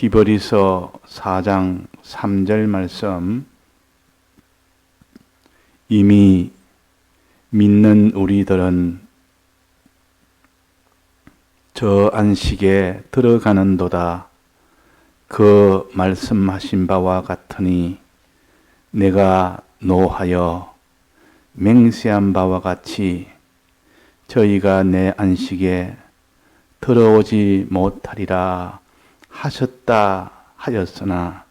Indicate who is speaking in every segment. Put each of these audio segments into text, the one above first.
Speaker 1: 히브리서 4장 3절 말씀, 이미 믿는 우리들은 저 안식에 들어가는도다. 그 말씀하신 바와 같으니 내가 노하여 맹세한 바와 같이 저희가 내 안식에 들어오지 못하리라 하셨다 하였으나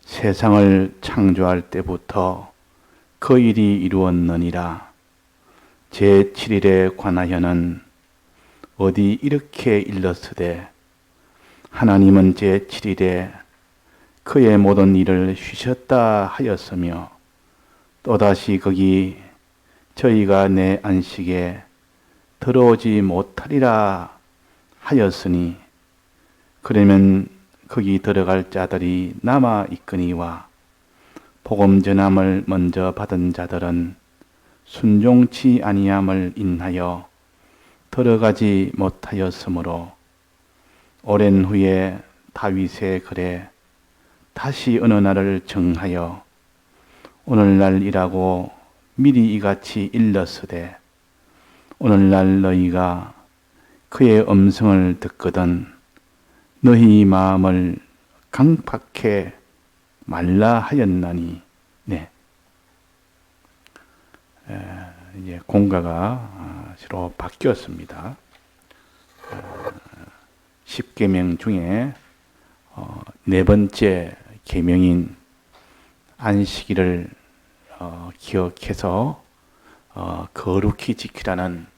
Speaker 1: 세상을 창조할 때부터 그 일이 이루었느니라. 제7일에 관하여는 어디 이렇게 일렀으되 하나님은 제7일에 그의 모든 일을 쉬셨다 하였으며 또다시 거기 저희가 내 안식에 들어오지 못하리라 하였으니 그러면 거기 들어갈 자들이 남아 있거니와 복음 전함을 먼저 받은 자들은 순종치 아니함을 인하여 들어가지 못하였으므로 오랜 후에 다윗의 글에 다시 어느 날을 정하여 오늘날이라고 미리 이같이 일렀으되 오늘날 너희가 그의 음성을 듣거든 너희 마음을 강팍해 말라 하였나니. 네. 이제 공가가 새로 바뀌었습니다. 10계명 중에 네 번째 계명인 안식일을 기억해서 거룩히 지키라는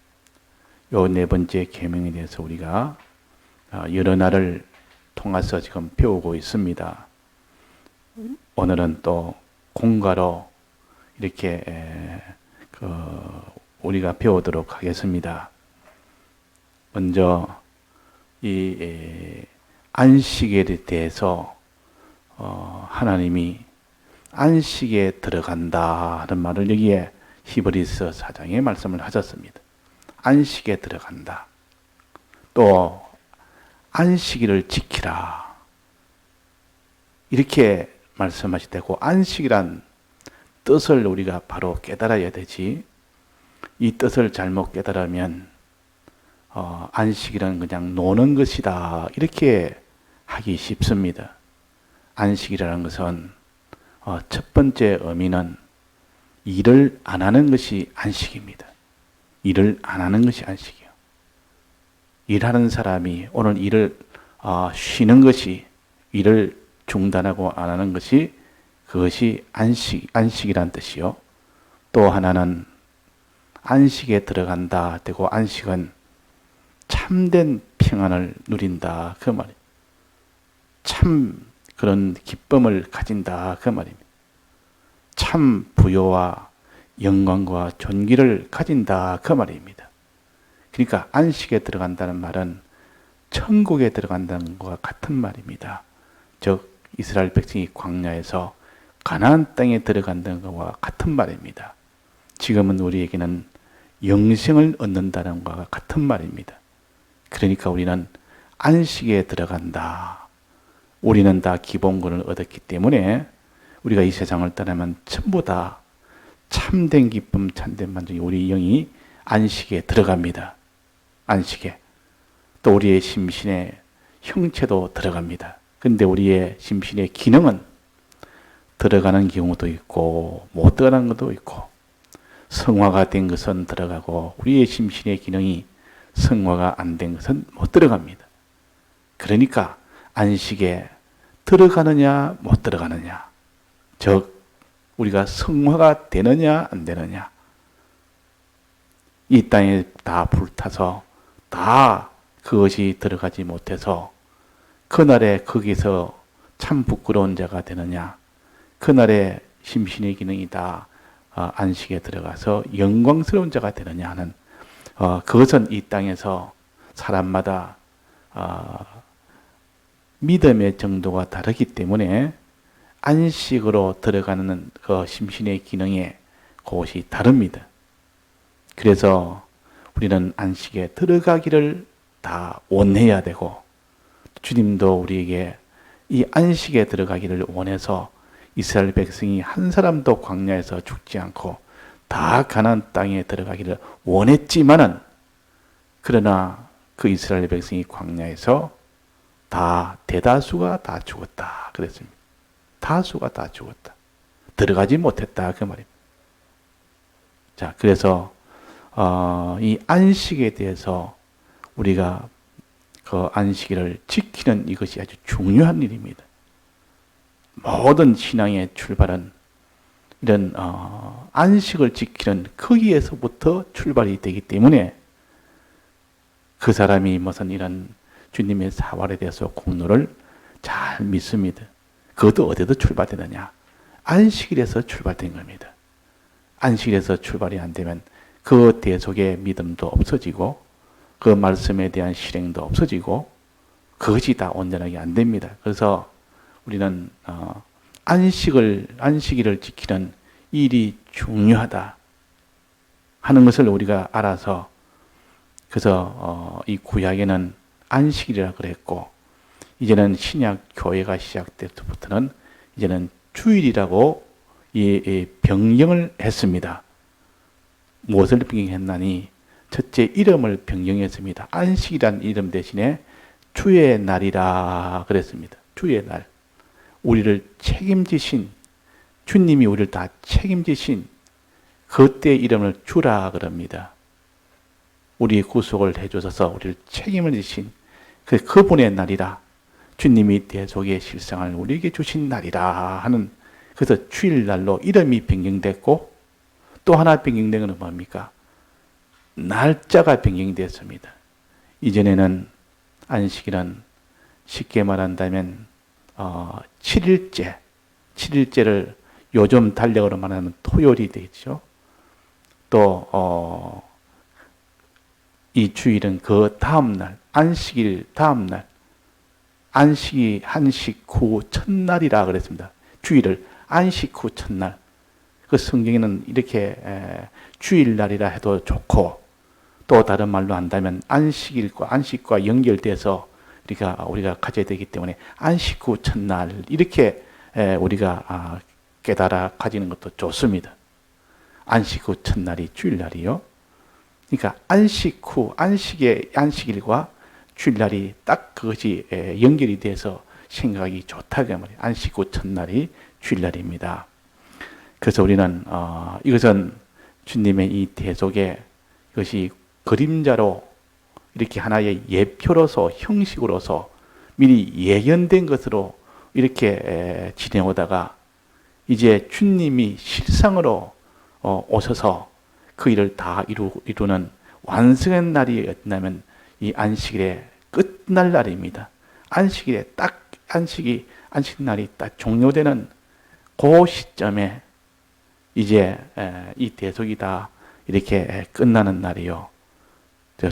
Speaker 1: 요 네 번째 계명에 대해서 우리가 여러 날을 통해서 지금 배우고 있습니다. 오늘은 또 공가로 이렇게 우리가 배우도록 하겠습니다. 먼저 이 안식에 대해서 하나님이 안식에 들어간다는 말을 여기에 히브리서 4장에 말씀을 하셨습니다. 안식에 들어간다. 또 안식일을 지키라. 이렇게 말씀하시되고 안식이란 뜻을 우리가 바로 깨달아야 되지. 이 뜻을 잘못 깨달으면 안식이란 그냥 노는 것이다. 이렇게 하기 쉽습니다. 안식이라는 것은 첫 번째 의미는 일을 안 하는 것이 안식입니다. 일을 안 하는 것이 안식이에요. 일하는 사람이 오늘 일을 쉬는 것이, 일을 중단하고 안 하는 것이, 그것이 안식이란 뜻이요. 또 하나는 안식에 들어간다 되고 안식은 참된 평안을 누린다 그 말이에요. 참 그런 기쁨을 가진다 그 말입니다. 참 부요와 영광과 존귀를 가진다 그 말입니다. 그러니까 안식에 들어간다는 말은 천국에 들어간다는 것과 같은 말입니다. 즉 이스라엘 백성이 광야에서 가나안 땅에 들어간다는 것과 같은 말입니다. 지금은 우리에게는 영생을 얻는다는 것과 같은 말입니다. 그러니까 우리는 안식에 들어간다. 우리는 다 기본권을 얻었기 때문에 우리가 이 세상을 떠나면 전부 다 참된 기쁨, 참된 만족이 우리 영이 안식에 들어갑니다. 안식에. 또 우리의 심신의 형체도 들어갑니다. 근데 우리의 심신의 기능은 들어가는 경우도 있고 못 들어가는 것도 있고 성화가 된 것은 들어가고 우리의 심신의 기능이 성화가 안 된 것은 못 들어갑니다. 그러니까 안식에 들어가느냐 못 들어가느냐, 즉 우리가 성화가 되느냐 안 되느냐, 이 땅에 다 불타서 다 그것이 들어가지 못해서 그날에 거기서 참 부끄러운 자가 되느냐, 그날에 심신의 기능이 다 안식에 들어가서 영광스러운 자가 되느냐 하는 그것은 이 땅에서 사람마다 믿음의 정도가 다르기 때문에 안식으로 들어가는 그 심신의 기능의 그것이 다릅니다. 그래서 우리는 안식에 들어가기를 다 원해야 되고 주님도 우리에게 이 안식에 들어가기를 원해서 이스라엘 백성이 한 사람도 광야에서 죽지 않고 다 가나안 땅에 들어가기를 원했지만은, 그러나 그 이스라엘 백성이 광야에서 다 대다수가 다 죽었다 그랬습니다. 다수가 다 죽었다. 들어가지 못했다 그 말입니다. 자, 그래서 이 안식에 대해서 우리가 그 안식일을 지키는 이것이 아주 중요한 일입니다. 모든 신앙의 출발은 이런 안식을 지키는 거기에서부터 출발이 되기 때문에 그 사람이 무슨 이런 주님의 사활에 대해서 공로를 잘 믿습니다. 그것도 어디서 출발되느냐? 안식일에서 출발된 겁니다. 안식일에서 출발이 안 되면 그 대속의 믿음도 없어지고 그 말씀에 대한 실행도 없어지고 그것이 다 온전하게 안 됩니다. 그래서 우리는 안식일을 지키는 일이 중요하다 하는 것을 우리가 알아서, 그래서 이 구약에는 안식일이라 그랬고, 이제는 신약 교회가 시작될 때부터는 이제는 주일이라고 변경을 했습니다. 무엇을 변경했나니, 첫째 이름을 변경했습니다. 안식이란 이름 대신에 주의 날이라 그랬습니다. 주의 날. 우리를 책임지신, 주님이 우리를 다 책임지신 그때 이름을 주라 그럽니다. 우리의 구속을 해주셔서 우리를 책임을 지신 그분의 날이라, 주님이 대속의 실상을 우리에게 주신 날이라 하는, 그래서 주일날로 이름이 변경됐고, 또 하나 변경된 것은 뭡니까? 날짜가 변경됐습니다. 이전에는 안식일은 쉽게 말한다면 7일째를 요즘 달력으로 말하면 토요일이 되죠. 또 이 주일은 그 다음 날, 안식일 다음 날, 안식이 한식 후 첫날이라 그랬습니다. 주일을 안식 후 첫날. 그 성경에는 이렇게 주일날이라 해도 좋고, 또 다른 말로 한다면 안식과 연결돼서 우리가 가져야 되기 때문에 안식 후 첫날 이렇게 우리가 깨달아 가지는 것도 좋습니다. 안식 후 첫날이 주일날이요. 그러니까 안식 후 안식일과 주일날이 딱 그것이 연결이 돼서 생각이 좋다고 말이에요. 안식 후 첫날이 주일날입니다. 그래서 우리는 이것은 주님의 이 대속의 이것이 그림자로 이렇게 하나의 예표로서, 형식으로서 미리 예견된 것으로 이렇게 지내오다가 이제 주님이 실상으로 오셔서 그 일을 다 이루는 완성한 날이 어떠냐면 이 안식일의 끝날 날입니다. 안식일에 딱 안식날이 딱 종료되는 그 시점에 이제 이 대속이 다 이렇게 끝나는 날이요.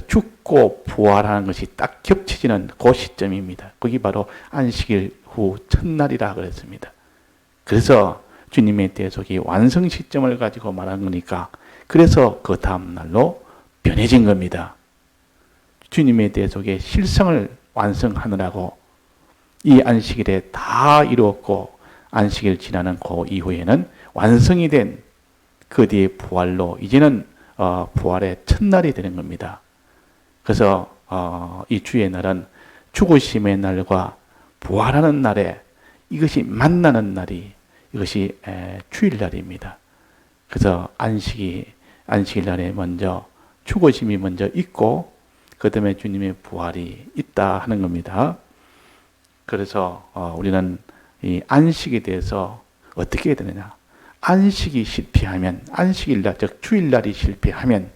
Speaker 1: 죽고 부활하는 것이 딱 겹쳐지는 그 시점입니다. 거기 바로 안식일 후 첫날이라 그랬습니다. 그래서 주님의 대속이 완성 시점을 가지고 말한 거니까, 그래서 그 다음 날로 변해진 겁니다. 주님의 대속의 실상을 완성하느라고 이 안식일에 다 이루었고, 안식일 지나는 그 이후에는 완성이 된 그 뒤에 부활로 이제는 부활의 첫날이 되는 겁니다. 그래서 이 주의 날은 죽으심의 날과 부활하는 날에 이것이 만나는 날이, 이것이 주일날입니다. 그래서 안식일 날에 먼저 죽으심이 먼저 있고 그 다음에 주님의 부활이 있다 하는 겁니다. 그래서 우리는 이 안식에 대해서 어떻게 해야 되느냐? 안식이 실패하면, 안식일날 즉 주일날이 실패하면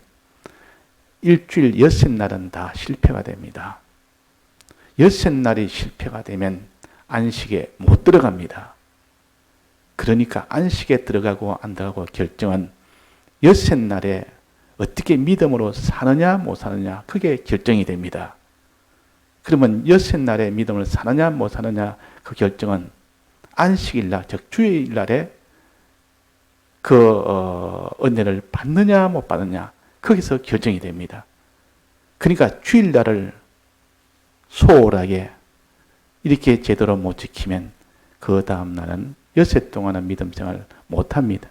Speaker 1: 일주일 엿새날은 다 실패가 됩니다. 엿새날이 실패가 되면 안식에 못 들어갑니다. 그러니까 안식에 들어가고 안 들어가고 결정은 엿새날에 어떻게 믿음으로 사느냐 못 사느냐, 그게 결정이 됩니다. 그러면 엿새날에 믿음을 사느냐 못 사느냐, 그 결정은 안식일날 즉 주일날에 그 은혜를 받느냐 못 받느냐, 거기서 결정이 됩니다. 그러니까 주일날을 소홀하게 이렇게 제대로 못 지키면 그 다음 날은 엿새 동안은 믿음생활을 못합니다.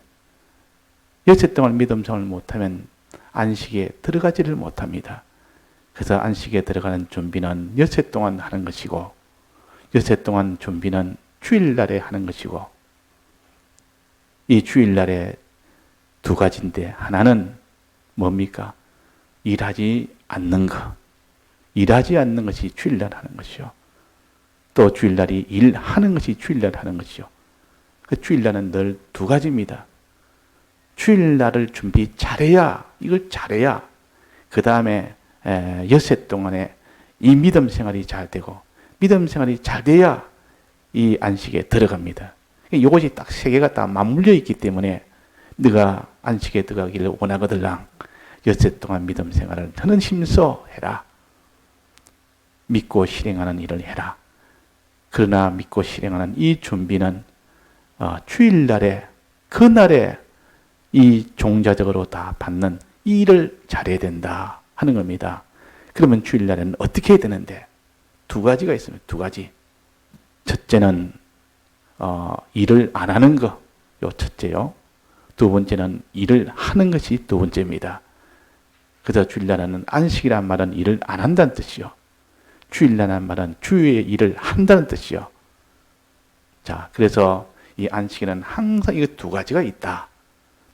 Speaker 1: 엿새 동안 믿음생활을 못하면 안식에 들어가지를 못합니다. 그래서 안식에 들어가는 준비는 엿새 동안 하는 것이고, 엿새 동안 준비는 주일날에 하는 것이고, 이 주일날에 두 가지인데, 하나는 뭡니까? 일하지 않는 것. 일하지 않는 것이 주일날 하는 것이요. 또 주일날이 일하는 것이 주일날 하는 것이요. 그 주일날은 늘 두 가지입니다. 주일날을 준비 잘해야, 이걸 잘해야, 그 다음에 엿새 동안에 이 믿음 생활이 잘 되고, 믿음 생활이 잘 돼야 이 안식에 들어갑니다. 이것이 딱 세 개가 다 맞물려 있기 때문에 네가 안식에 들어가기를 원하거들랑 엿새 동안 믿음 생활을 너는 힘써 해라. 믿고 실행하는 일을 해라. 그러나 믿고 실행하는 이 준비는 주일날에, 그날에 이 종자적으로 다 받는 이 일을 잘해야 된다 하는 겁니다. 그러면 주일날에는 어떻게 해야 되는데? 두 가지가 있습니다. 두 가지. 첫째는 일을 안 하는 거, 요 첫째요. 두 번째는 일을 하는 것이 두 번째입니다. 그래서 주일날에는 안식이란 말은 일을 안 한다는 뜻이요. 주일날이라는 말은 주의 일을 한다는 뜻이요. 자, 그래서 이 안식에는 항상 이 두 가지가 있다.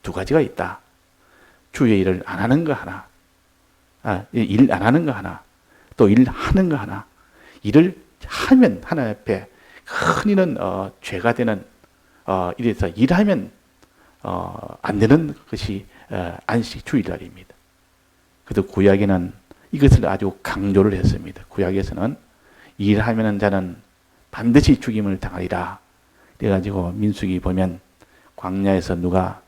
Speaker 1: 두 가지가 있다. 주의 일을 안 하는 거 하나, 일 안 하는 거 하나, 또 일하는 거 하나. 일을 하면 하나님 앞에 큰 일은 죄가 되는, 이래서 일하면 안 되는 것이 안식 주일날입니다. 그래도 구약에는 이것을 아주 강조를 했습니다. 구약에서는 일하면 자는 반드시 죽임을 당하리라. 그래가지고 민수기 보면 광야에서 누가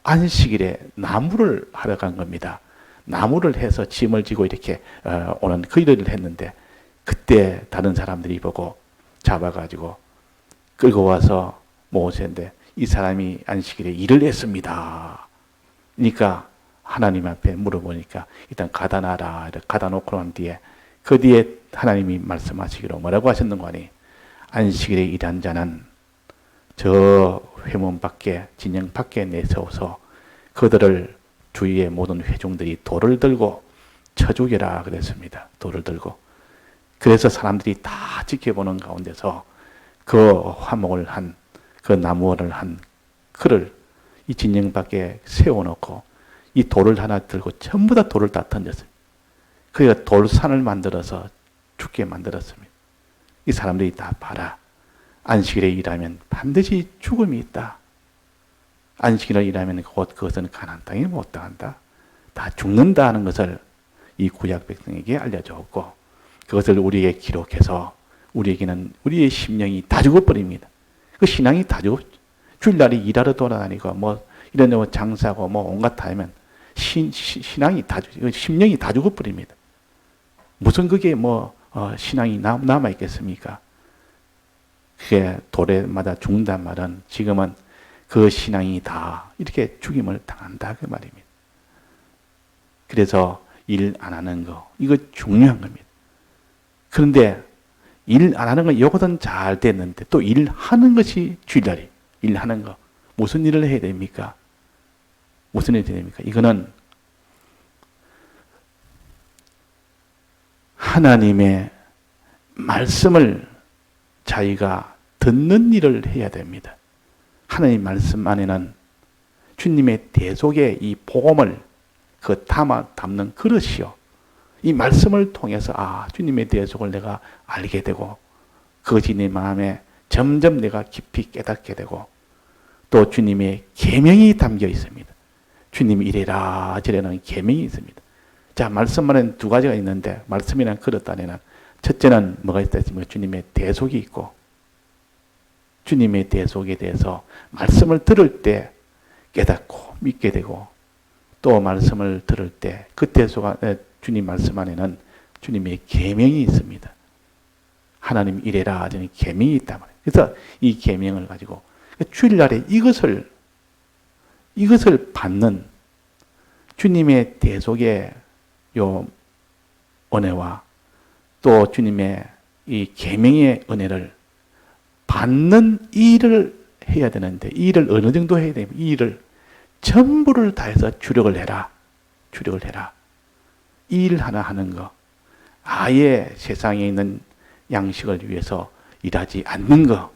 Speaker 1: 안식일에 나무를 하러 간 겁니다. 나무를 해서 짐을 지고 이렇게 오는 그 일을 했는데, 그때 다른 사람들이 보고 잡아가지고 끌고 와서 모세인데, 이 사람이 안식일에 일을 했습니다. 그러니까 하나님 앞에 물어보니까 일단 가다 놔라. 가다 놓고 난 뒤에, 그 뒤에 하나님이 말씀하시기로 뭐라고 하셨는가 하니, 안식일에 일한 자는 저 회문 밖에, 진영 밖에 내세워서 그들을 주위의 모든 회중들이 돌을 들고 쳐 죽여라 그랬습니다. 돌을 들고. 그래서 사람들이 다 지켜보는 가운데서 그 화목을 한, 그 나무를 한 그를 이 진영 밖에 세워놓고 이 돌을 하나 들고 전부 다 돌을 다 던졌어요. 그래서 돌산을 만들어서 죽게 만들었습니다. 이 사람들이 다 봐라. 안식일에 일하면 반드시 죽음이 있다. 안식일에 일하면 곧 그것은 가나안 땅에 못 당한다. 다 죽는다 하는 것을 이 구약 백성에게 알려줬고, 그것을 우리에게 기록해서 우리에게는 우리의 심령이 다 죽어버립니다. 그 신앙이 다 죽어. 주일날에 일하러 돌아다니고 뭐 이런 장사하고 뭐 온갖 다 하면 신앙이 다 죽어. 심령이 다 죽어버립니다. 무슨 그게 뭐 신앙이 남아 있겠습니까? 그게 도래마다 죽는단 말은 지금은 그 신앙이 다 이렇게 죽임을 당한다 그 말입니다. 그래서 일 안 하는 거, 이거 중요한 겁니다. 그런데 일 안 하는 건 이거든 잘 됐는데 또 일하는 것이 주일날이. 일하는 거. 무슨 일을 해야 됩니까? 무슨 일을 해야 됩니까? 이거는 하나님의 말씀을 자기가 듣는 일을 해야 됩니다. 하나님 말씀 안에는 주님의 대속의 이 복음을 그 담는 그릇이요. 이 말씀을 통해서 주님의 대속을 내가 알게 되고, 그것이 내 마음에 점점 내가 깊이 깨닫게 되고, 또 주님의 계명이 담겨 있습니다. 주님이 이래라 저래라는 계명이 있습니다. 자, 말씀 안에는 두 가지가 있는데, 말씀이란 그릇 안에는 첫째는 뭐가 있다 했습니까? 주님의 대속이 있고, 주님의 대속에 대해서 말씀을 들을 때 깨닫고 믿게 되고, 또 말씀을 들을 때 그 대속 안에 주님 말씀 안에는 주님의 계명이 있습니다. 하나님 이래라 하는 계명이 있단 말이에요. 그래서 이 계명을 가지고 주일날에 이것을 받는 주님의 대속의 요 은혜와 또 주님의 이 계명의 은혜를 받는 일을 해야 되는데, 이 일을 어느 정도 해야 되냐면, 이 일을 전부를 다해서 주력을 해라. 주력을 해라. 이 일 하나 하는 거. 아예 세상에 있는 양식을 위해서 일하지 않는 거.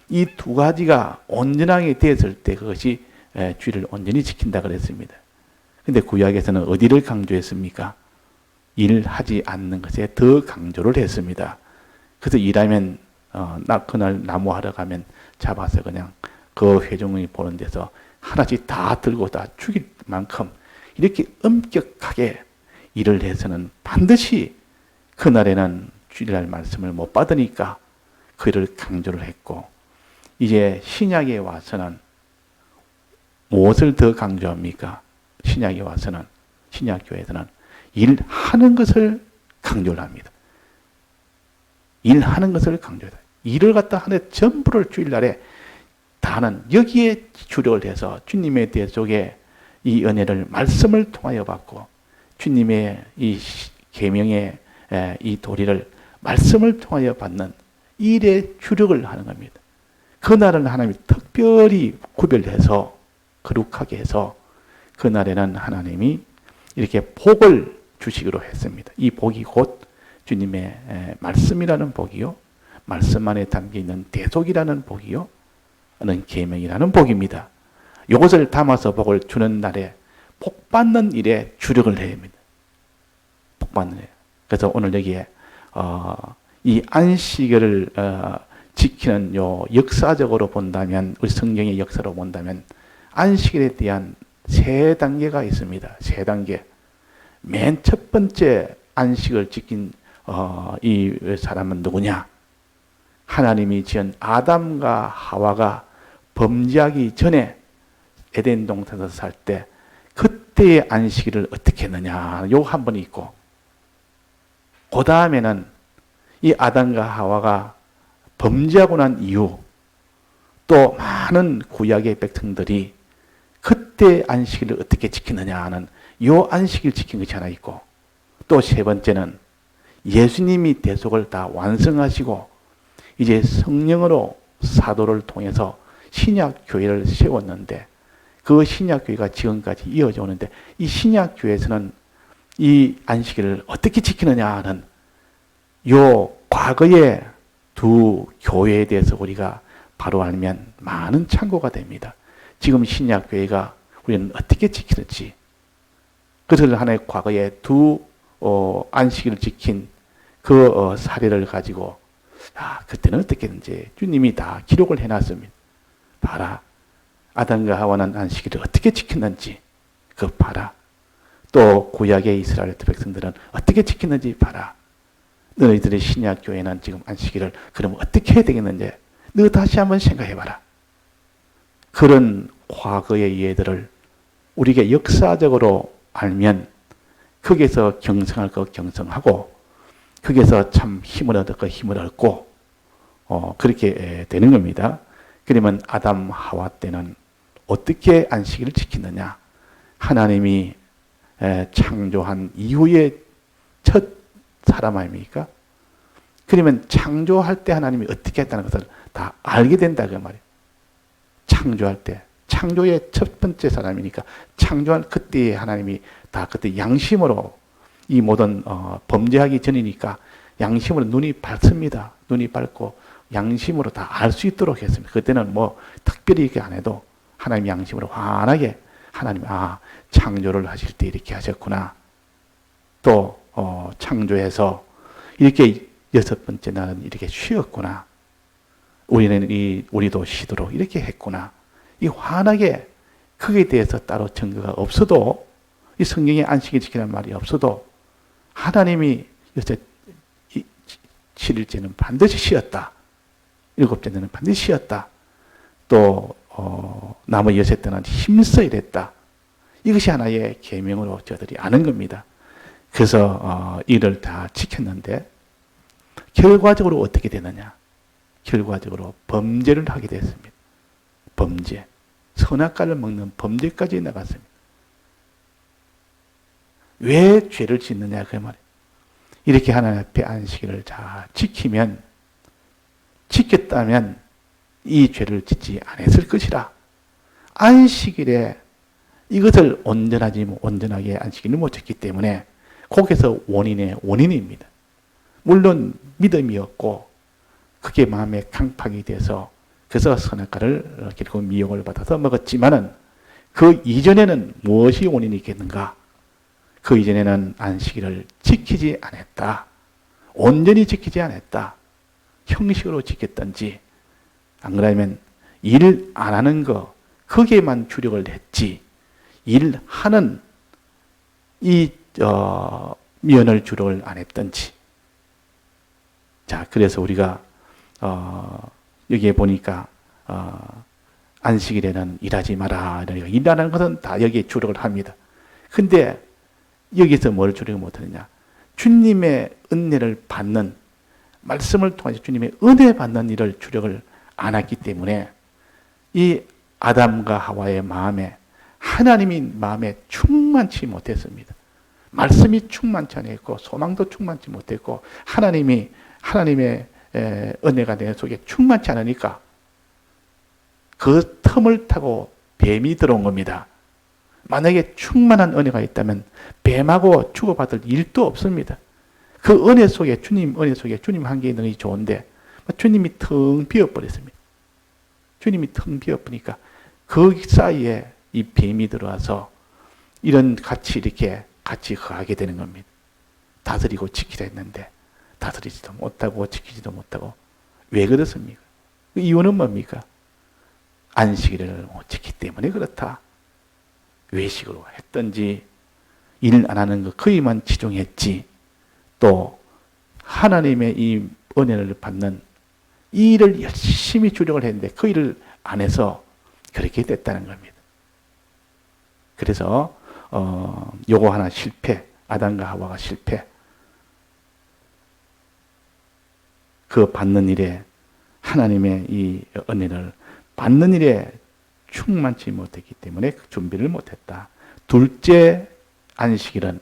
Speaker 1: 이 두 가지가 온전하게 되었을 때 그것이 주의를 온전히 지킨다 그랬습니다. 근데 구약에서는 어디를 강조했습니까? 일하지 않는 것에 더 강조를 했습니다. 그래서 일하면 그날 나무하러 가면 잡아서 그냥 그 회중이 보는 데서 하나씩 다 들고 다 죽일 만큼 이렇게 엄격하게 일을 해서는 반드시 그날에는 주일날 말씀을 못 받으니까 그 일을 강조를 했고, 이제 신약에 와서는 무엇을 더 강조합니까? 신약에 와서는, 신약교회에서는 일하는 것을 강조를 합니다. 일하는 것을 강조해요. 일을 갖다 하는 전부를 주일날에 다는 여기에 주력을 해서 주님의 대속에 이 은혜를 말씀을 통하여 받고, 주님의 이 계명의 이 도리를 말씀을 통하여 받는 일에 주력을 하는 겁니다. 그날은 하나님이 특별히 구별해서 거룩하게 해서 그날에는 하나님이 이렇게 복을 주시기로 했습니다. 이 복이 곧 주님의 말씀이라는 복이요, 말씀 안에 담겨있는 대속이라는 복이요, 는 계명이라는 복입니다. 이것을 담아서 복을 주는 날에 복 받는 일에 주력을 해야 합니다. 복 받는 일. 그래서 오늘 여기에 이 안식일을 지키는 요 역사적으로 본다면, 우리 성경의 역사로 본다면 안식일에 대한 세 단계가 있습니다. 세 단계. 맨 첫 번째 안식을 지킨 이 사람은 누구냐? 하나님이 지은 아담과 하와가 범죄하기 전에 에덴 동산에서 살 때 그때의 안식일을 어떻게 했느냐, 요거 한 번 있고, 그 다음에는 이 아담과 하와가 범죄하고 난 이후 또 많은 구약의 백성들이 그때 안식일을 어떻게 지키느냐 하는 요 안식일 지킨 것이 하나 있고, 또 세 번째는 예수님이 대속을 다 완성하시고 이제 성령으로 사도를 통해서 신약교회를 세웠는데, 그 신약교회가 지금까지 이어져 오는데, 이 신약교회에서는 이 안식일을 어떻게 지키느냐 하는 요 과거의 두 교회에 대해서 우리가 바로 알면 많은 참고가 됩니다. 지금 신약교회가 우리는 어떻게 지키는지, 그것을 하나의 과거의 두 안식일을 지킨 그 사례를 가지고, 그때는 어떻게 했는지 주님이 다 기록을 해놨습니다. 봐라. 아담과 하와는 안식일을 어떻게 지켰는지 그거 봐라. 또 구약의 이스라엘 백성들은 어떻게 지켰는지 봐라. 너희들의 신약교회는 지금 안식일을 그럼 어떻게 해야 되겠는지 너 다시 한번 생각해봐라. 그런 과거의 예들을 우리가 역사적으로 알면 거기에서 경성할 것 경성하고, 거기에서 참 힘을 얻을 것 힘을 얻고, 그렇게 되는 겁니다. 그러면 아담 하와 때는 어떻게 안식일을 지키느냐? 하나님이 창조한 이후의 첫 사람 아닙니까? 그러면 창조할 때 하나님이 어떻게 했다는 것을 다 알게 된다 그 말이에요. 창조할 때, 창조의 첫 번째 사람이니까 창조한 그때 하나님이 다 그때 양심으로, 이 모든 범죄하기 전이니까 양심으로 눈이 밝습니다. 눈이 밝고 양심으로 다 알 수 있도록 했습니다. 그때는 뭐 특별히 이렇게 안 해도 하나님 양심으로 환하게 하나님 창조를 하실 때 이렇게 하셨구나. 또 창조해서 이렇게 여섯 번째 날은 이렇게 쉬었구나. 우리도 쉬도록 이렇게 했구나. 이 환하게 크게 대해서 따로 증거가 없어도, 이 성경에 안식일 지키라는 말이 없어도 하나님이 여섯 7일째는 반드시 쉬었다. 일곱째 날은 반드시 쉬었다. 또 나머지 여섯 때는 힘써 일했다. 이것이 하나의 계명으로 저들이 아는 겁니다. 그래서 이를 다 지켰는데 결과적으로 어떻게 되느냐? 결과적으로 범죄를 하게 됐습니다. 범죄. 선악과를 먹는 범죄까지 나갔습니다. 왜 죄를 짓느냐 그 말이에요. 이렇게 하나님 앞에 안식일을 잘 지켰다면 이 죄를 짓지 않았을 것이라. 안식일에 이것을 온전하게 안식일을 못 지켰기 때문에 거기서 원인의 원인입니다. 물론 믿음이 없고 그게 마음에 강팍이 돼서 그래서 선악과를 결국 미혹을 받아서 먹었지만은 그 이전에는 무엇이 원인이겠는가? 그 이전에는 안식일을 지키지 않았다. 온전히 지키지 않았다. 형식으로 지켰던지 안 그러면 일 안 하는 거 거기에만 주력을 했지 일하는 이 면을 주력을 안 했던지. 자, 그래서 우리가 여기에 보니까 안식일에는 일하지 마라. 그러니까 일하는 것은 다 여기에 주력을 합니다. 근데 여기서 뭘 주력을 못하느냐? 주님의 은혜를 받는 말씀을 통해서 주님의 은혜 받는 일을 주력을 안 했기 때문에 이 아담과 하와의 마음에 하나님이 마음에 충만치 못했습니다. 말씀이 충만치 않았고 소망도 충만치 못했고 하나님의 은혜가 내 속에 충만치 않으니까 그 틈을 타고 뱀이 들어온 겁니다. 만약에 충만한 은혜가 있다면 뱀하고 주고받을 일도 없습니다. 그 은혜 속에 주님 한계 있는 것이 좋은데 주님이 텅 비어버렸습니다. 주님이 텅 비어버리니까 그 사이에 이 뱀이 들어와서 이런 같이 거하게 되는 겁니다. 다스리고 지키려 했는데 다스리지도 못하고 지키지도 못하고. 왜 그렇습니까? 그 이유는 뭡니까? 안식일을 못 지키기 때문에 그렇다. 외식으로 했든지 일 안 하는 것 거의만 치중했지 또 하나님의 이 은혜를 받는 이 일을 열심히 주력을 했는데 그 일을 안 해서 그렇게 됐다는 겁니다. 그래서 요거 하나 실패. 아담과 하와가 실패. 그 받는 일에 하나님의 이 은혜를 받는 일에 충만치 못했기 때문에 그 준비를 못했다. 둘째 안식일은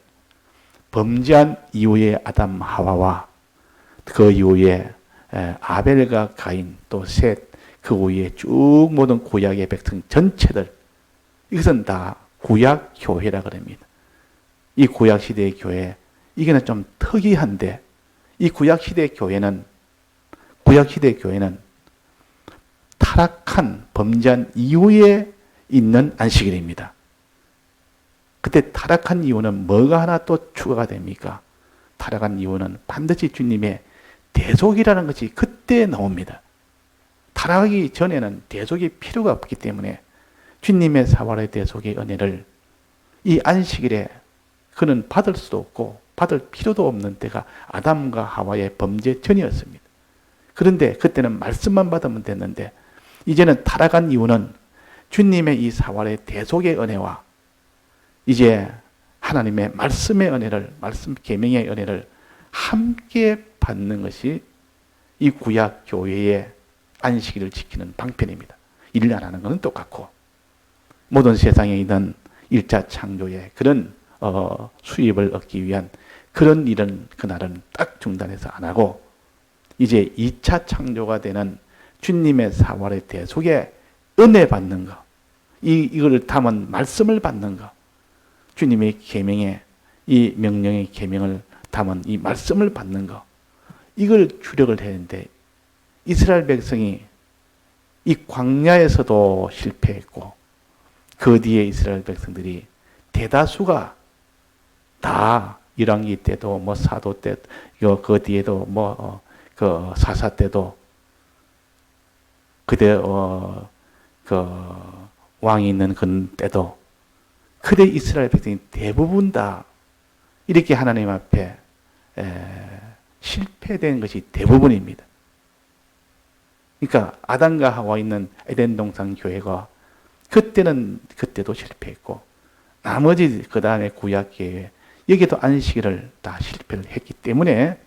Speaker 1: 범죄한 이후에 아담 하와와 그 이후에 아벨과 가인 또 셋 그 후에 쭉 모든 구약의 백성 전체들 이것은 다 구약 교회라 그럽니다. 이 구약 시대의 교회 이게는 좀 특이한데 이 구약 시대의 교회는 타락한 범죄한 이후에 있는 안식일입니다. 그때 타락한 이유는 뭐가 하나 또 추가가 됩니까? 타락한 이유는 반드시 주님의 대속이라는 것이 그때 나옵니다. 타락하기 전에는 대속이 필요가 없기 때문에 주님의 사활의 대속의 은혜를 이 안식일에 그는 받을 수도 없고 받을 필요도 없는 때가 아담과 하와의 범죄 전이었습니다. 그런데 그때는 말씀만 받으면 됐는데 이제는 타락한 이유는 주님의 이 사활의 대속의 은혜와 이제 하나님의 말씀의 은혜를, 말씀 계명의 은혜를 함께 받는 것이 이 구약 교회의 안식일을 지키는 방편입니다. 일 안 하는 것은 똑같고 모든 세상에 있는 1차 창조의 그런 수입을 얻기 위한 그런 일은 그날은 딱 중단해서 안 하고 이제 2차 창조가 되는 주님의 사활의 대속에 은혜 받는 것, 이걸 담은 말씀을 받는 것, 주님의 계명의 이 명령의 계명을 담은 이 말씀을 받는 것, 이걸 주력을 했는데 이스라엘 백성이 이 광야에서도 실패했고 그 뒤에 이스라엘 백성들이 대다수가 다 열왕기 때도 뭐 사도 때, 그 뒤에도 그 사사 때도 그때 그 왕이 있는 그 때도 그때 이스라엘 백성이 대부분 다 이렇게 하나님 앞에 실패된 것이 대부분입니다. 그러니까 아담과 하와 있는 에덴 동산 교회가 그때도 실패했고 나머지 그 다음에 구약 교회 여기도 안식일을 다 실패를 했기 때문에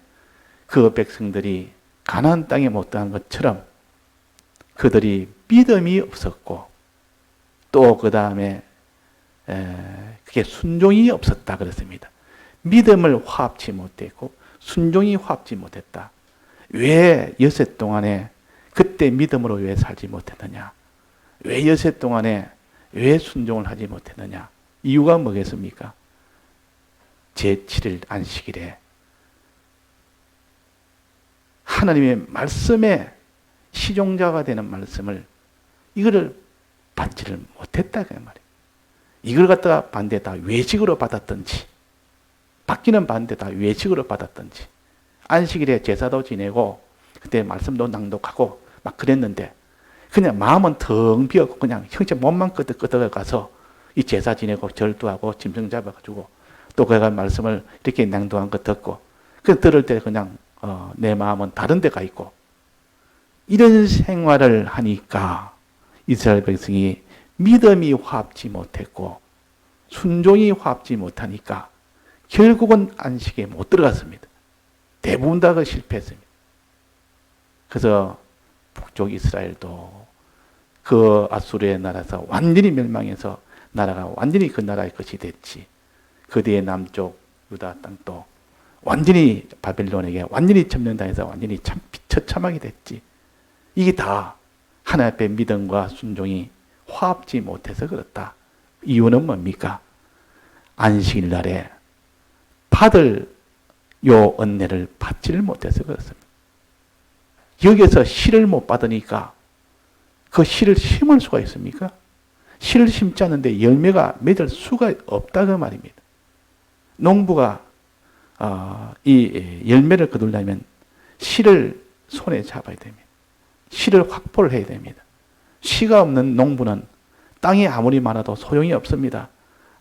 Speaker 1: 그 백성들이 가나안 땅에 못 들어간 것처럼 그들이 믿음이 없었고 또 그 다음에 그게 순종이 없었다 그랬습니다. 믿음을 화합치 못했고 순종이 화합지 못했다. 왜 여세 동안에 그때 믿음으로 왜 살지 못했느냐? 왜 여세 동안에 왜 순종을 하지 못했느냐? 이유가 뭐겠습니까? 제7일 안식일에 하나님의 말씀에 시종자가 되는 말씀을 이거를 받지를 못했다 그 말이에요. 이걸 갖다가 반대 다 외식으로 받았든지 받기는 반대 다 외식으로 받았든지 안식일에 제사도 지내고 그때 말씀도 낭독하고 막 그랬는데 그냥 마음은 텅 비었고 그냥 형제 몸만 끄덕끄덕 가서 이 제사 지내고 절도하고 짐승 잡아가지고 또 그가 말씀을 이렇게 낭독한 거 듣고 그 들을 때 그냥 내 마음은 다른 데 가 있고 이런 생활을 하니까 이스라엘 백성이 믿음이 화합지 못했고 순종이 화합지 못하니까 결국은 안식에 못 들어갔습니다. 대부분 다 실패했습니다. 그래서 북쪽 이스라엘도 그 아수르의 나라에서 완전히 멸망해서 나라가 완전히 그 나라의 것이 됐지. 그 뒤에 남쪽 유다 땅도 완전히 바벨론에게 완전히 점령당해서 완전히 처참하게 됐지. 이게 다 하나님 앞에 믿음과 순종이 화합지 못해서 그렇다. 이유는 뭡니까? 안식일 날에 받을 요 은혜를 받지를 못해서 그렇습니다. 여기에서 씨를 못 받으니까 그 씨를 심을 수가 있습니까? 씨를 심지 않는데 열매가 맺을 수가 없다고 말입니다. 농부가 이 열매를 거두려면 씨를 손에 잡아야 됩니다. 씨를 확보를 해야 됩니다. 씨가 없는 농부는 땅이 아무리 많아도 소용이 없습니다.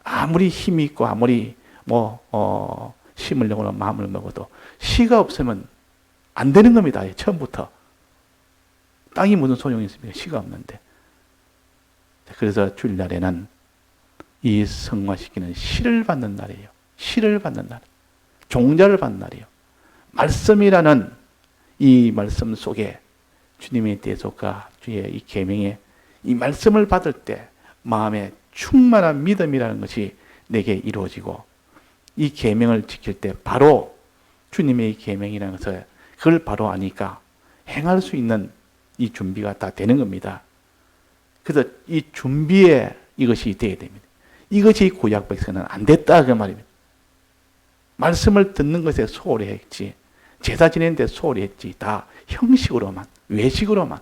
Speaker 1: 아무리 힘이 있고 아무리 심으려고 마음을 먹어도 씨가 없으면 안 되는 겁니다. 처음부터. 땅이 무슨 소용이 있습니까? 씨가 없는데. 그래서 주일날에는 이 성화시키는 씨를 받는 날이에요. 씨를 받는 날. 종자를 받는 날이에요. 말씀이라는 이 말씀 속에 주님의 대속과 주의 이 계명에 이 말씀을 받을 때 마음에 충만한 믿음이라는 것이 내게 이루어지고 이 계명을 지킬 때 바로 주님의 이 계명이라는 것을 그걸 바로 아니까 행할 수 있는 이 준비가 다 되는 겁니다. 그래서 이 준비에 이것이 되어야 됩니다. 이것이 구약 백성은 안 됐다 그 말입니다. 말씀을 듣는 것에 소홀히 했지 제사 지내는데 소홀히 했지 다 형식으로만 외식으로만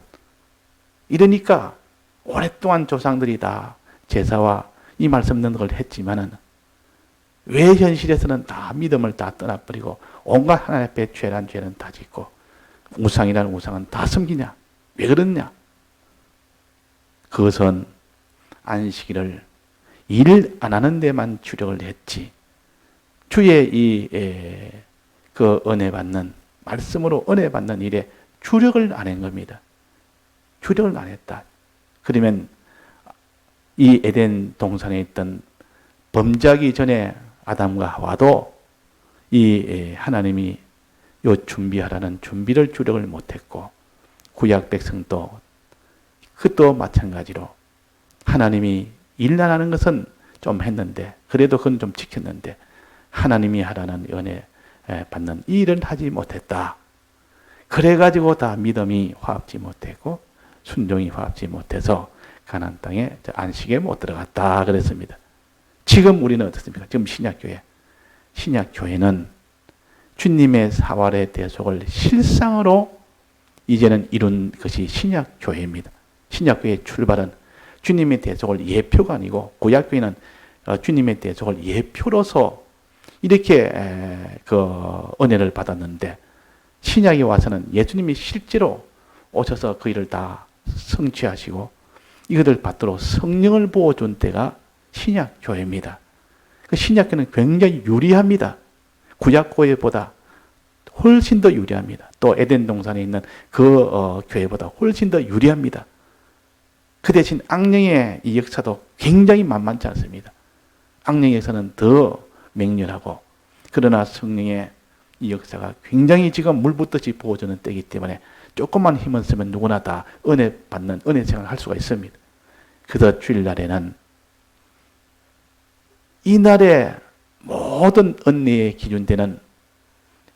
Speaker 1: 이러니까 오랫동안 조상들이 다 제사와 이 말씀 듣는 걸 했지만은 왜 현실에서는 다 믿음을 다 떠나버리고 온갖 하나님 앞에 죄란 죄는 다 짓고 우상이라는 우상은 다 섬기냐? 왜 그러냐? 그것은 안식일을 일 안 하는 데만 주력을 했지 주의 그 은혜 받는 말씀으로 은혜 받는 일에 주력을 안 한 겁니다. 주력을 안 했다. 그러면 이 에덴 동산에 있던 범죄하기 전에 아담과 하와도 이 하나님이 요 준비하라는 준비를 주력을 못했고 구약 백성도 그것도 마찬가지로 하나님이 일 안 하는 것은 좀 했는데 그래도 그건 좀 지켰는데 하나님이 하라는 은혜 받는 이 일을 하지 못했다. 그래가지고 다 믿음이 화합지 못했고 순종이 화합지 못해서 가나안 땅에 안식에 못 들어갔다 그랬습니다. 지금 우리는 어떻습니까? 지금 신약교회. 신약교회는 주님의 사활의 대속을 실상으로 이제는 이룬 것이 신약교회입니다. 신약교회의 출발은 주님의 대속을 예표가 아니고 구약교회는 주님의 대속을 예표로서 이렇게 그 은혜를 받았는데 신약에 와서는 예수님이 실제로 오셔서 그 일을 다 성취하시고 이것을 받도록 성령을 부어준 때가 신약교회입니다. 그 신약교회는 굉장히 유리합니다. 구약교회보다 훨씬 더 유리합니다. 또 에덴 동산에 있는 그 교회보다 훨씬 더 유리합니다. 그 대신 악령의 이 역사도 굉장히 만만치 않습니다. 악령의 역사는 더 맹렬하고 그러나 성령의 이 역사가 굉장히 지금 물 붓듯이 부어주는 때이기 때문에 조금만 힘을 쓰면 누구나 다 은혜 받는 은혜 생활을 할 수가 있습니다. 그래서 주일날에는 이날의 모든 은혜의 기준되는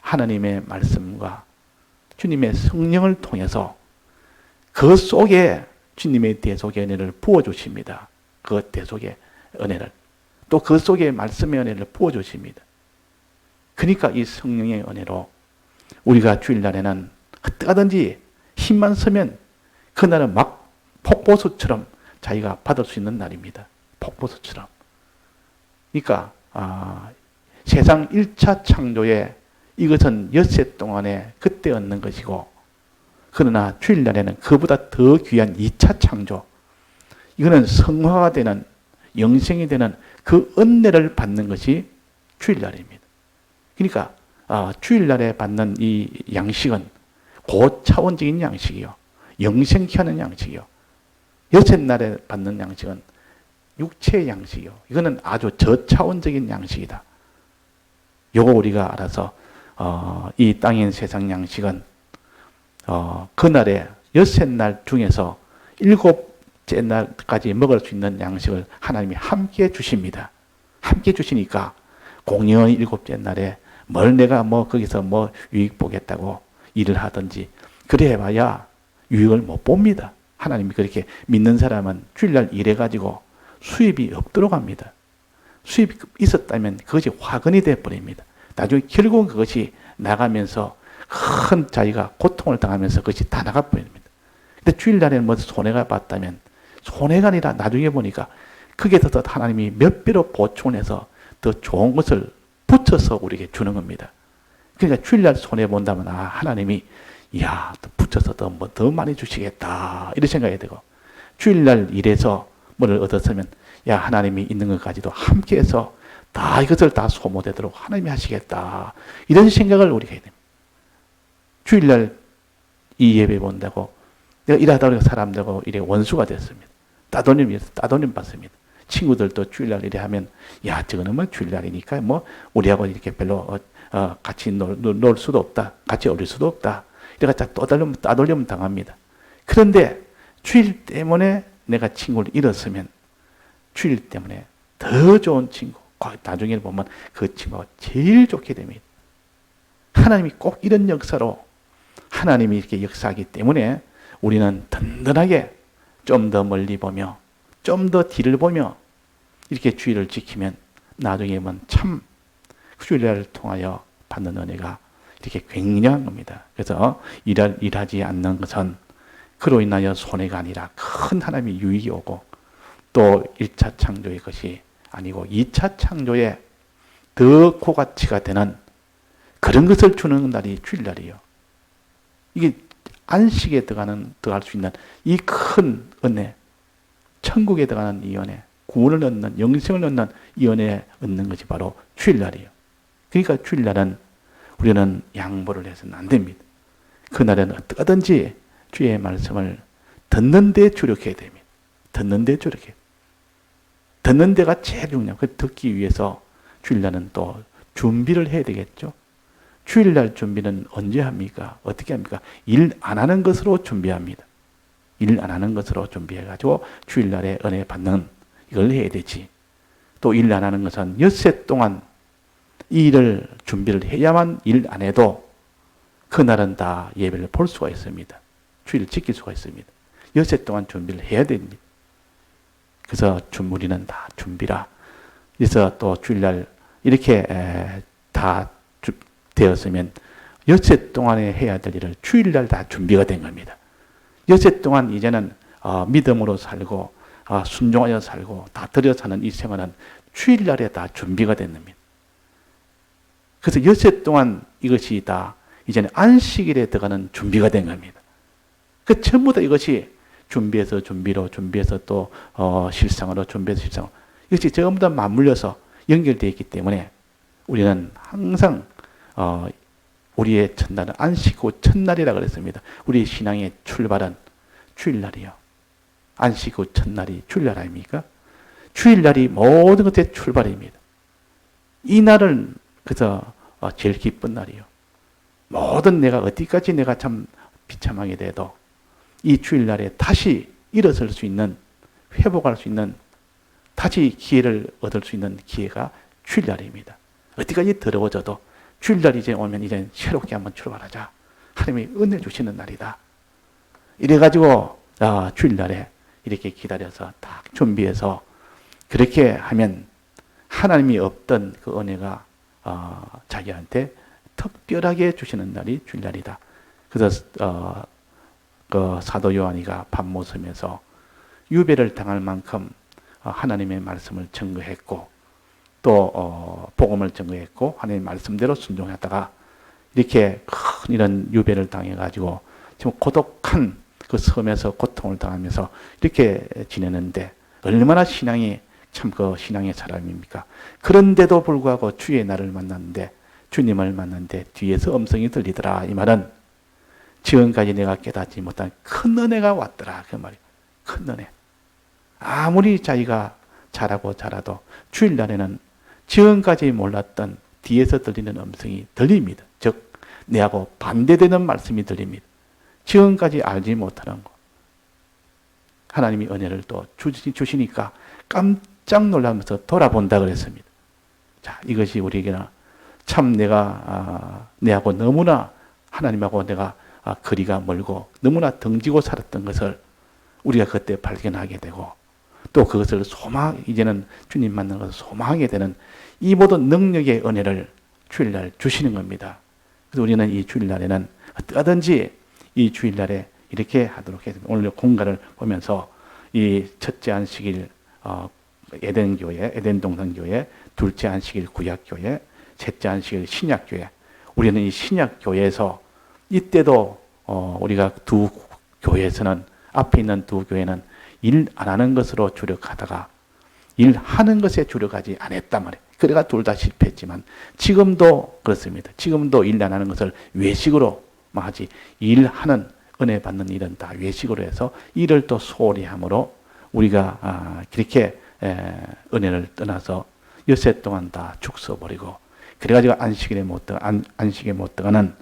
Speaker 1: 하나님의 말씀과 주님의 성령을 통해서 그 속에 주님의 대속의 은혜를 부어주십니다. 그 대속의 은혜를. 또 그 속에 말씀의 은혜를 부어주십니다. 그러니까 이 성령의 은혜로 우리가 주일날에는 어떠하든지 힘만 쓰면 그날은 막 폭포수처럼 자기가 받을 수 있는 날입니다. 폭포수처럼. 그러니까 세상 1차 창조에 이것은 엿새 동안에 그때 얻는 것이고, 그러나 주일날에는 그보다 더 귀한 2차 창조, 이거는 성화가 되는, 영생이 되는 그 은혜를 받는 것이 주일날입니다. 그러니까 주일날에 받는 이 양식은 고차원적인 양식이요, 영생케 하는 양식이요. 엿새 날에 받는 양식은 육체의 양식이요, 이거는 아주 저차원적인 양식이다. 요거 우리가 알아서 이 땅인 세상 양식은 그날에 엿새 날 중에서 7째 날까지 먹을 수 있는 양식을 하나님이 함께 주십니다. 함께 주시니까 공연 7째 날에 뭘 내가 거기서 유익 보겠다고 일을 하든지 그래 해봐야 유익을 못 봅니다. 하나님이 그렇게 믿는 사람은 주일날 일해가지고 수입이 없도록 합니다. 수입이 있었다면 그것이 화근이 되어버립니다. 나중에 결국은 그것이 나가면서 큰 자기가 고통을 당하면서 그것이 다 나가버립니다. 근데 주일날에는 손해가 봤다면 손해가 아니라 나중에 보니까 그게 더 하나님이 몇 배로 보충을 해서 더 좋은 것을 붙여서 우리에게 주는 겁니다. 그러니까 주일날 손해본다면 하나님이 붙여서 더 많이 주시겠다 이런 생각이 되고, 주일날 일해서 뭐를 얻었으면 하나님이 있는 것까지도 함께해서 다 이것을 다 소모되도록 하나님이 하시겠다 이런 생각을 우리가 해야 됩니다. 주일날 이 예배 본다고 내가 일하다 보니까 사람들하고 이래 원수가 됐습니다. 따돌림 받습니다. 친구들도 주일날 이래 하면 저거는 주일날이니까 우리하고 이렇게 별로 같이 놀 수도 없다, 같이 어울릴 수도 없다, 이래가 따돌림 당합니다. 그런데 주일 때문에 내가 친구를 잃었으면 주일 때문에 더 좋은 친구, 나중에 보면 그 친구가 제일 좋게 됩니다. 하나님이 꼭 이런 역사로 하나님이 이렇게 역사하기 때문에 우리는 든든하게 좀 더 멀리 보며 좀 더 뒤를 보며 이렇게 주일을 지키면 나중에 보면 참 주일을 통하여 받는 은혜가 이렇게 굉장한 겁니다. 그래서 일하지 않는 것은 그로 인하여 손해가 아니라 큰 하나님의 유익이 오고, 또 1차 창조의 것이 아니고 2차 창조에 더 고가치가 되는 그런 것을 주는 날이 주일날이에요. 이게 안식에 들어갈 수 있는 이 큰 은혜, 천국에 들어가는 이 은혜, 구원을 얻는, 영생을 얻는 이 은혜 얻는 것이 바로 주일날이에요. 그러니까 주일날은 우리는 양보를 해서는 안 됩니다. 그날은 어떠든지 주의 말씀을 듣는 데 주력해야 됩니다. 듣는 데 주력해야 됩니다. 듣는 데가 제일 중요해요. 그 듣기 위해서 주일날은 또 준비를 해야 되겠죠. 주일날 준비는 언제 합니까? 어떻게 합니까? 일 안 하는 것으로 준비합니다. 일 안 하는 것으로 준비해가지고 주일날에 은혜 받는 이걸 해야 되지. 또 일 안 하는 것은 엿새 동안 이 일을 준비를 해야만 일 안 해도 그날은 다 예배를 볼 수가 있습니다. 주일을 지킬 수가 있습니다. 엿새 동안 준비를 해야 됩니다. 그래서 우리는 다 준비라. 그래서 또 주일날 이렇게 다 되었으면 엿새 동안에 해야 될 일을 주일날 다 준비가 된 겁니다. 엿새 동안 이제는 믿음으로 살고 순종하여 살고 다 들여 사는 이 생활은 주일날에 다 준비가 된 겁니다. 그래서 엿새 동안 이것이 다 이제는 안식일에 들어가는 준비가 된 겁니다. 그 전부 다 이것이 준비해서 준비로, 준비해서 또 실상으로, 준비해서 실상으로, 이것이 전부 다 맞물려서 연결되어 있기 때문에 우리는 항상 우리의 첫날은 안식 후 첫날이라 그랬습니다. 우리 신앙의 출발은 주일날이요. 안식 후 첫날이 주일날 아닙니까? 주일날이 모든 것의 출발입니다. 이 날은 그래서 제일 기쁜 날이요. 모든 내가 어디까지 내가 참 비참하게 돼도 이 주일날에 다시 일어설 수 있는, 회복할 수 있는, 다시 기회를 얻을 수 있는 기회가 주일날입니다. 어디까지 더러워져도 주일날이 이제 오면 이제 새롭게 한번 출발하자. 하나님이 은혜 주시는 날이다. 이래가지고 주일날에 이렇게 기다려서 딱 준비해서 그렇게 하면 하나님이 없던 그 은혜가 자기한테 특별하게 주시는 날이 주일날이다. 그래서 그 사도 요한이가 밤모섬에서 유배를 당할 만큼 하나님의 말씀을 증거했고 또 복음을 증거했고 하나님의 말씀대로 순종하다가 이렇게 큰 이런 유배를 당해가지고 지금 고독한 그 섬에서 고통을 당하면서 이렇게 지내는데 얼마나 신앙이 참 그 신앙의 사람입니까? 그런데도 불구하고 주의 날을 만났는데 주님을 만났는데 뒤에서 음성이 들리더라. 이 말은 지금까지 내가 깨닫지 못한 큰 은혜가 왔더라. 그 말이에요. 큰 은혜. 아무리 자기가 잘하고 잘해도 주일날에는 지금까지 몰랐던 뒤에서 들리는 음성이 들립니다. 즉 내하고 반대되는 말씀이 들립니다. 지금까지 알지 못하는 것. 하나님이 은혜를 또 주시니까 깜짝 놀라면서 돌아본다 그랬습니다. 자, 이것이 우리에게는 참 내가 내하고 너무나 하나님하고 내가 거리가 멀고 너무나 등지고 살았던 것을 우리가 그때 발견하게 되고 또 그것을 이제는 주님 만나는 것을 소망하게 되는 이 모든 능력의 은혜를 주일날 주시는 겁니다. 그래서 우리는 이 주일날에는 어떠든지 이 주일날에 이렇게 하도록 했습니다. 오늘 공간을 보면서 이 첫째 안식일 에덴교회, 에덴동산교회, 둘째 안식일 구약교회, 셋째 안식일 신약교회. 우리는 이 신약교회에서 이때도 우리가 두 교회에서는 앞에 있는 두 교회는 일 안 하는 것으로 주력하다가 일하는 것에 주력하지 않았단 말이에요. 그래가 둘 다 실패했지만 지금도 그렇습니다. 지금도 일 안 하는 것을 외식으로 하지 일하는 은혜 받는 일은 다 외식으로 해서 일을 또 소홀히 함으로 우리가 그렇게 은혜를 떠나서 엿새 동안 다 죽 써버리고 그래가지고 안식에 못 들어가는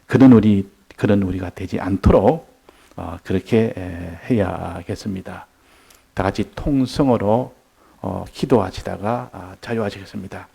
Speaker 1: 그런 우리가 되지 않도록 그렇게 해야겠습니다. 다 같이 통성으로 기도하시다가 자유하시겠습니다.